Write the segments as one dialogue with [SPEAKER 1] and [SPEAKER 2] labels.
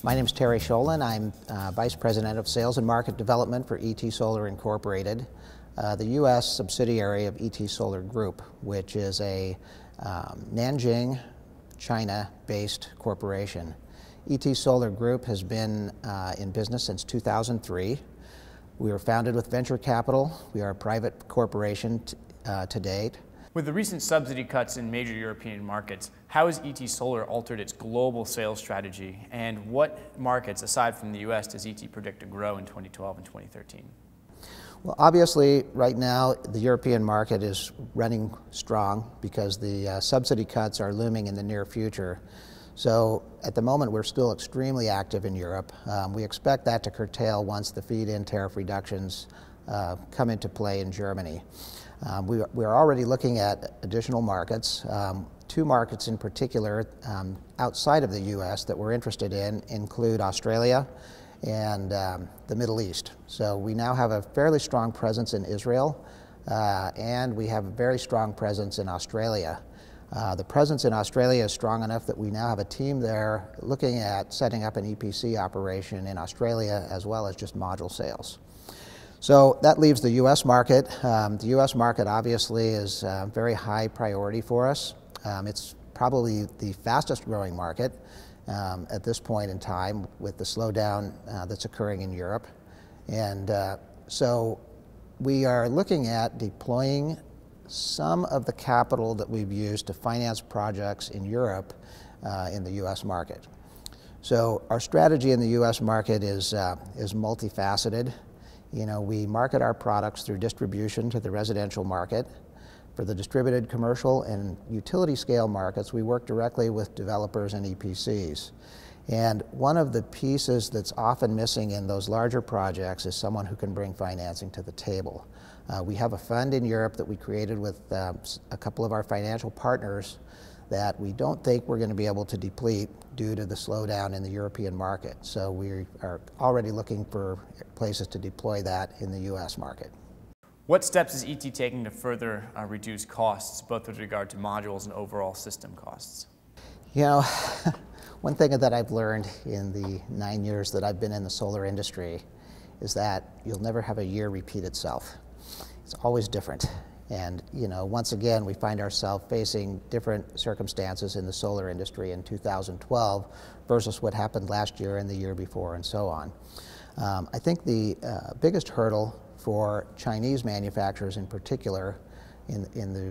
[SPEAKER 1] My name is Terry Sholin. I'm Vice President of Sales and Market Development for ET Solar Incorporated, the U.S. subsidiary of ET Solar Group, which is a Nanjing, China-based corporation. ET Solar Group has been in business since 2003. We were founded with venture capital. We are a private corporation to date.
[SPEAKER 2] With the recent subsidy cuts in major European markets, how has ET Solar altered its global sales strategy, and what markets, aside from the U.S., does ET predict to grow in 2012 and 2013?
[SPEAKER 1] Well, obviously, right now, the European market is running strong because the subsidy cuts are looming in the near future. So at the moment, we're still extremely active in Europe. We expect that to curtail once the feed-in tariff reductions come into play in Germany. We are already looking at additional markets. Two markets in particular outside of the U.S. that we're interested in include Australia and the Middle East. So we now have a fairly strong presence in Israel, and we have a very strong presence in Australia. The presence in Australia is strong enough that we now have a team there looking at setting up an EPC operation in Australia as well as just module sales. So that leaves the U.S. market. The U.S. market obviously is a very high priority for us. It's probably the fastest growing market at this point in time with the slowdown that's occurring in Europe. And so we are looking at deploying some of the capital that we've used to finance projects in Europe in the U.S. market. So our strategy in the U.S. market is multifaceted. You know, we market our products through distribution to the residential market. For the distributed commercial and utility scale markets, we work directly with developers and EPCs. And one of the pieces that's often missing in those larger projects is someone who can bring financing to the table. We have a fund in Europe that we created with a couple of our financial partners that we don't think we're going to be able to deplete due to the slowdown in the European market. So we are already looking for places to deploy that in the U.S. market.
[SPEAKER 2] What steps is ET taking to further reduce costs, both with regard to modules and overall system costs?
[SPEAKER 1] You know, one thing that I've learned in the 9 years that I've been in the solar industry is that you'll never have a year repeat itself. It's always different. And, you know, once again, we find ourselves facing different circumstances in the solar industry in 2012 versus what happened last year and the year before and so on. I think the biggest hurdle for Chinese manufacturers in particular in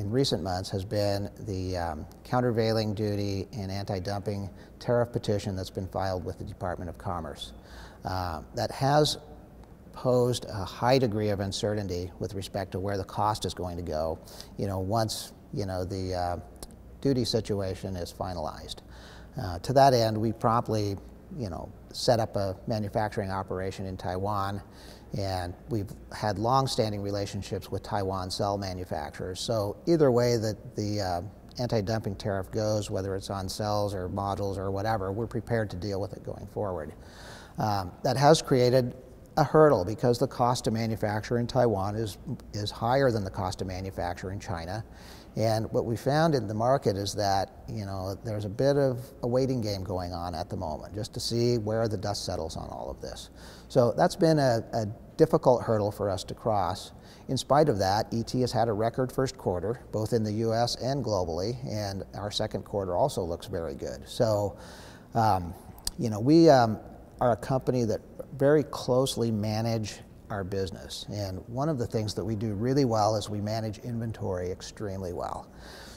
[SPEAKER 1] recent months has been the countervailing duty and anti-dumping tariff petition that's been filed with the Department of Commerce. That has posed a high degree of uncertainty with respect to where the cost is going to go, you know, once, you know, the duty situation is finalized. To that end, we promptly, you know, set up a manufacturing operation in Taiwan, and we've had long-standing relationships with Taiwan cell manufacturers. So either way that the anti-dumping tariff goes, whether it's on cells or modules or whatever, we're prepared to deal with it going forward. That has created a hurdle because the cost to manufacture in Taiwan is higher than the cost to manufacture in China. And what we found in the market is that, you know, there's a bit of a waiting game going on at the moment just to see where the dust settles on all of this. So that's been a difficult hurdle for us to cross. In spite of that, ET has had a record first quarter, both in the US and globally, and our second quarter also looks very good. So, you know, we are a company that very closely manage our business. And one of the things that we do really well is we manage inventory extremely well.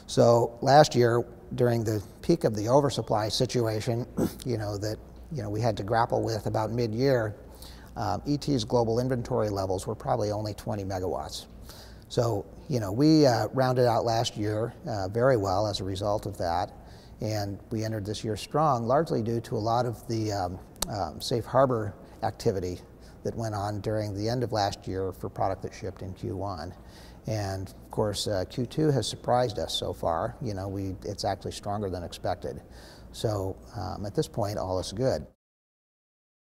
[SPEAKER 1] So last year, during the peak of the oversupply situation, we had to grapple with about mid-year, ET's global inventory levels were probably only 20 megawatts. So, you know, we rounded out last year very well as a result of that. And we entered this year strong, largely due to a lot of the safe harbor activity that went on during the end of last year for product that shipped in Q1. And of course, Q2 has surprised us so far. You know, it's actually stronger than expected. So at this point, all is good.